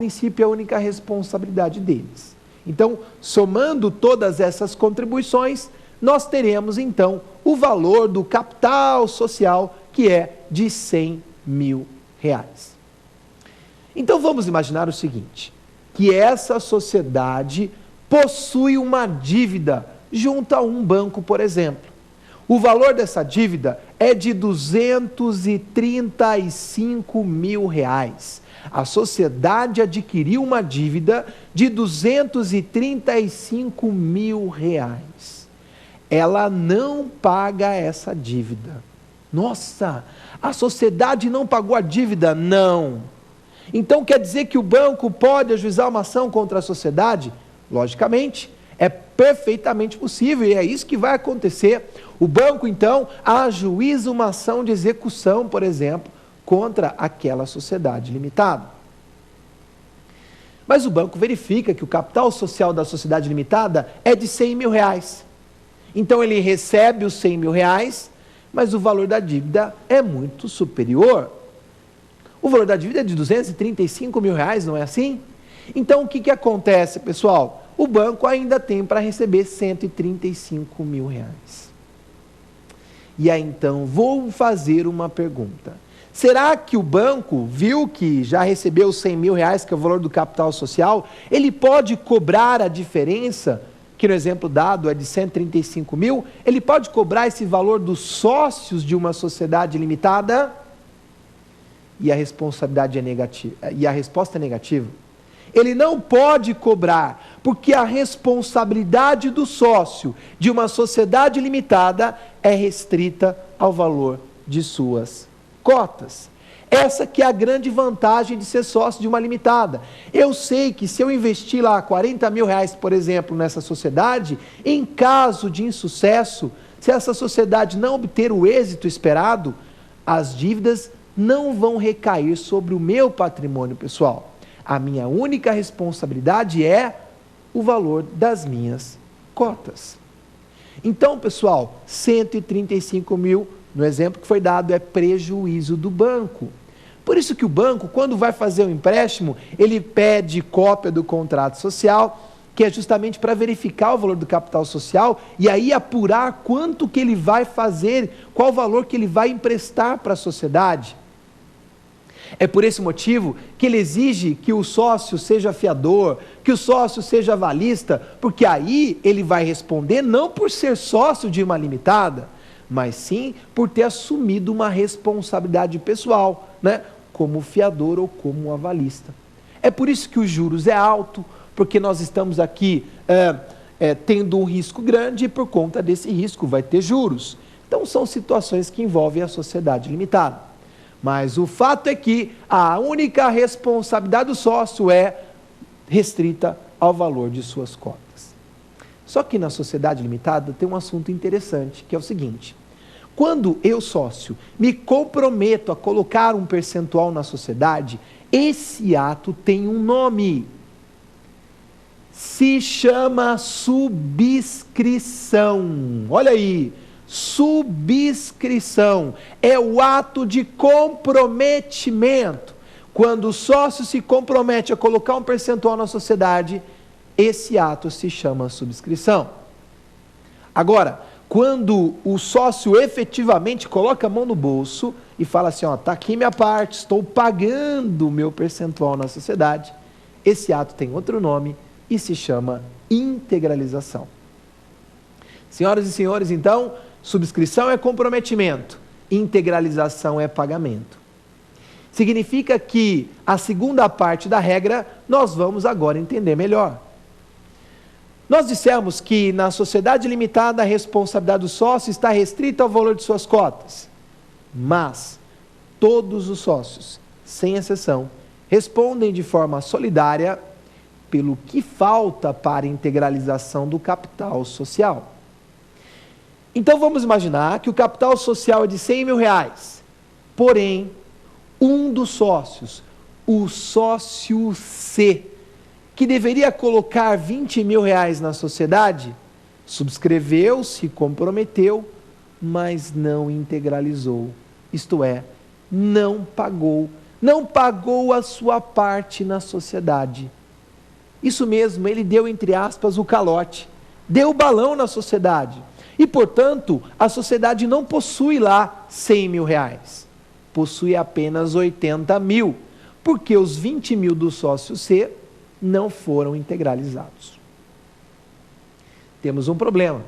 princípio, é a única responsabilidade deles. Então, somando todas essas contribuições, nós teremos, então, o valor do capital social, que é de R$100 mil. Então, vamos imaginar o seguinte, que essa sociedade possui uma dívida junto a um banco, por exemplo. O valor dessa dívida é de R$235 mil. A sociedade adquiriu uma dívida de R$235 mil. Ela não paga essa dívida. Nossa, a sociedade não pagou a dívida? Não. Então quer dizer que o banco pode ajuizar uma ação contra a sociedade? Logicamente, é perfeitamente possível e é isso que vai acontecer. O banco, então, ajuiza uma ação de execução, por exemplo, contra aquela sociedade limitada. Mas o banco verifica que o capital social da sociedade limitada é de R$100 mil. Então ele recebe os R$100 mil, mas o valor da dívida é muito superior. O valor da dívida é de R$235 mil, não é assim? Então o que acontece, pessoal? O banco ainda tem para receber R$135 mil. E aí então, vou fazer uma pergunta. Será que o banco viu que já recebeu os R$100 mil, que é o valor do capital social? Ele pode cobrar a diferença, que no exemplo dado é de R$135 mil, ele pode cobrar esse valor dos sócios de uma sociedade limitada? E a responsabilidade é negativa. E a resposta é negativa. Ele não pode cobrar, porque a responsabilidade do sócio de uma sociedade limitada é restrita ao valor de suas cotas. Essa que é a grande vantagem de ser sócio de uma limitada. Eu sei que se eu investir lá R$40 mil, por exemplo, nessa sociedade, em caso de insucesso, se essa sociedade não obter o êxito esperado, as dívidas não vão recair sobre o meu patrimônio pessoal. A minha única responsabilidade é o valor das minhas cotas. Então, pessoal, 135 mil, no exemplo que foi dado, é prejuízo do banco. Por isso que o banco, quando vai fazer um empréstimo, ele pede cópia do contrato social, que é justamente para verificar o valor do capital social e aí apurar quanto que ele vai fazer, qual o valor que ele vai emprestar para a sociedade. É por esse motivo que ele exige que o sócio seja fiador, que o sócio seja avalista, porque aí ele vai responder não por ser sócio de uma limitada, mas sim por ter assumido uma responsabilidade pessoal, né? Como fiador ou como avalista. É por isso que os juros é alto, porque nós estamos aqui tendo um risco grande e por conta desse risco vai ter juros. Então são situações que envolvem a sociedade limitada. Mas o fato é que a única responsabilidade do sócio é restrita ao valor de suas cotas. Só que na sociedade limitada tem um assunto interessante, que é o seguinte: quando eu, sócio, me comprometo a colocar um percentual na sociedade, esse ato tem um nome. Se chama subscrição. Olha aí. Subscrição é o ato de comprometimento. Quando o sócio se compromete a colocar um percentual na sociedade, esse ato se chama subscrição. Agora, quando o sócio efetivamente coloca a mão no bolso e fala assim, ó, tá aqui minha parte, estou pagando o meu percentual na sociedade, esse ato tem outro nome e se chama integralização. Senhoras e senhores, então, subscrição é comprometimento, integralização é pagamento. Significa que a segunda parte da regra nós vamos agora entender melhor. Nós dissemos que na sociedade limitada a responsabilidade do sócio está restrita ao valor de suas cotas, mas todos os sócios, sem exceção, respondem de forma solidária pelo que falta para a integralização do capital social. Então vamos imaginar que o capital social é de R$100 mil, porém, um dos sócios, o sócio C, que deveria colocar R$20 mil na sociedade, subscreveu, se comprometeu, mas não integralizou, isto é, não pagou não pagou a sua parte na sociedade. Isso mesmo, ele deu, entre aspas, o calote, deu o balão na sociedade. E, portanto, a sociedade não possui lá 100 mil reais, possui apenas 80 mil, porque os 20 mil do sócio C não foram integralizados. Temos um problema.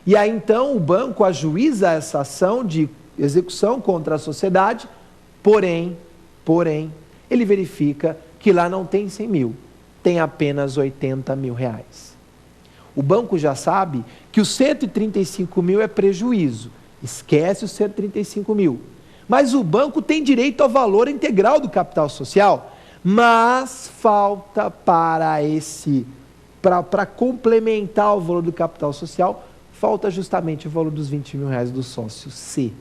E aí, então, o banco ajuiza essa ação de execução contra a sociedade, porém, ele verifica que lá não tem 100 mil, tem apenas 80 mil reais. O banco já sabe que os 135 mil é prejuízo, esquece os 135 mil. Mas o banco tem direito ao valor integral do capital social, mas falta para complementar o valor do capital social, falta justamente o valor dos 20 mil reais do sócio C.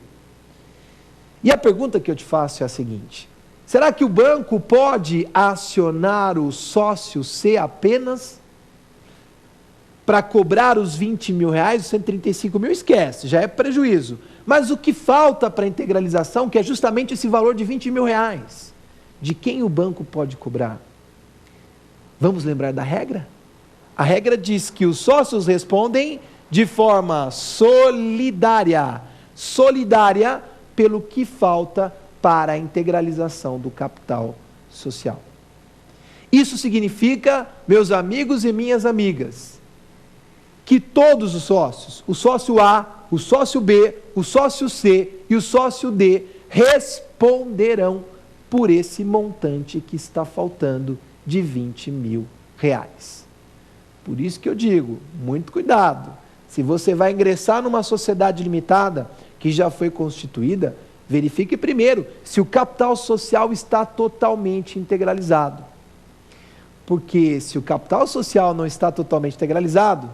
E a pergunta que eu te faço é a seguinte: será que o banco pode acionar o sócio C apenas para cobrar os 20 mil reais, os 135 mil? Esquece, já é prejuízo. Mas o que falta para a integralização, que é justamente esse valor de 20 mil reais, de quem o banco pode cobrar? Vamos lembrar da regra? A regra diz que os sócios respondem de forma solidária pelo que falta para a integralização do capital social. Isso significa, meus amigos e minhas amigas, que todos os sócios, o sócio A, o sócio B, o sócio C e o sócio D, responderão por esse montante que está faltando de 20 mil reais. Por isso que eu digo, muito cuidado. Se você vai ingressar numa sociedade limitada que já foi constituída, verifique primeiro se o capital social está totalmente integralizado. Porque se o capital social não está totalmente integralizado,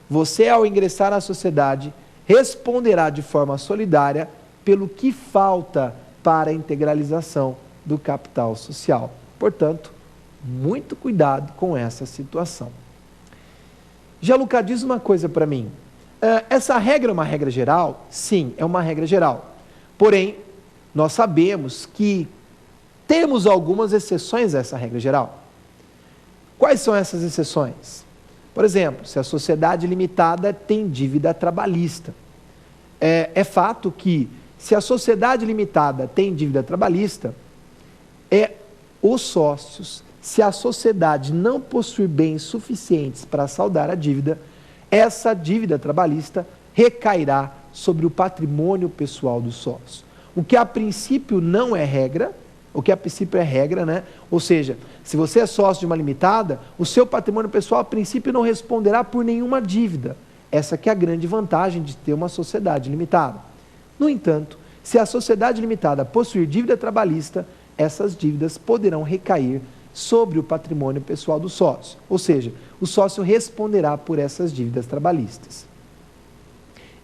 você, ao ingressar na sociedade, responderá de forma solidária pelo que falta para a integralização do capital social. Portanto, muito cuidado com essa situação. Gianluca, diz uma coisa para mim. Essa regra é uma regra geral? Sim, é uma regra geral. Porém, nós sabemos que temos algumas exceções a essa regra geral. Quais são essas exceções? Por exemplo, se a sociedade limitada tem dívida trabalhista. É fato que, se a sociedade limitada tem dívida trabalhista, os sócios, se a sociedade não possuir bens suficientes para saldar a dívida, essa dívida trabalhista recairá sobre o patrimônio pessoal do sócio. O que a princípio não é regra, o que a princípio é regra, né? Ou seja, se você é sócio de uma limitada, o seu patrimônio pessoal a princípio não responderá por nenhuma dívida. Essa que é a grande vantagem de ter uma sociedade limitada. No entanto, se a sociedade limitada possuir dívida trabalhista, essas dívidas poderão recair sobre o patrimônio pessoal do sócio. Ou seja, o sócio responderá por essas dívidas trabalhistas.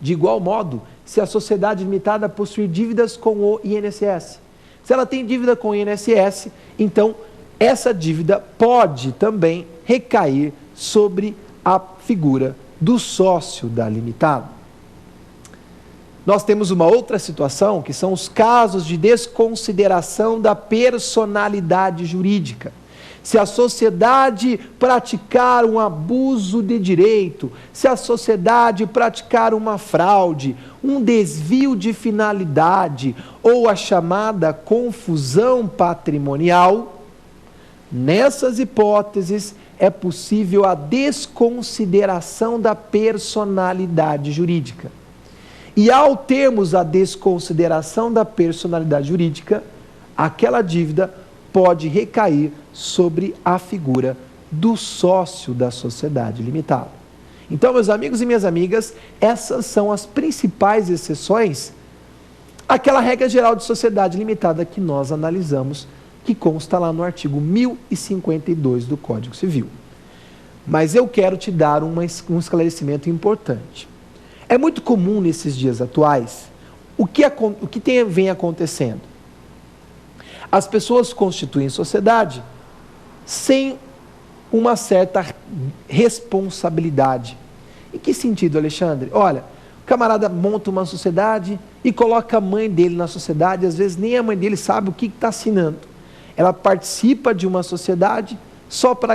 De igual modo, se a sociedade limitada possuir dívidas com o INSS, se ela tem dívida com o INSS, então essa dívida pode também recair sobre a figura do sócio da limitada. Nós temos uma outra situação, que são os casos de desconsideração da personalidade jurídica. Se a sociedade praticar um abuso de direito, se a sociedade praticar uma fraude, um desvio de finalidade ou a chamada confusão patrimonial, nessas hipóteses é possível a desconsideração da personalidade jurídica. E ao termos a desconsideração da personalidade jurídica, aquela dívida pode recair sobre a figura do sócio da sociedade limitada. Então, meus amigos e minhas amigas, essas são as principais exceções àquela regra geral de sociedade limitada que nós analisamos, que consta lá no artigo 1052 do Código Civil. Mas eu quero te dar um esclarecimento importante. É muito comum nesses dias atuais, o que vem acontecendo? As pessoas constituem sociedade sem uma certa responsabilidade. Em que sentido, Alexandre? Olha, o camarada monta uma sociedade e coloca a mãe dele na sociedade, às vezes nem a mãe dele sabe o que está assinando. ela participa de uma sociedade só para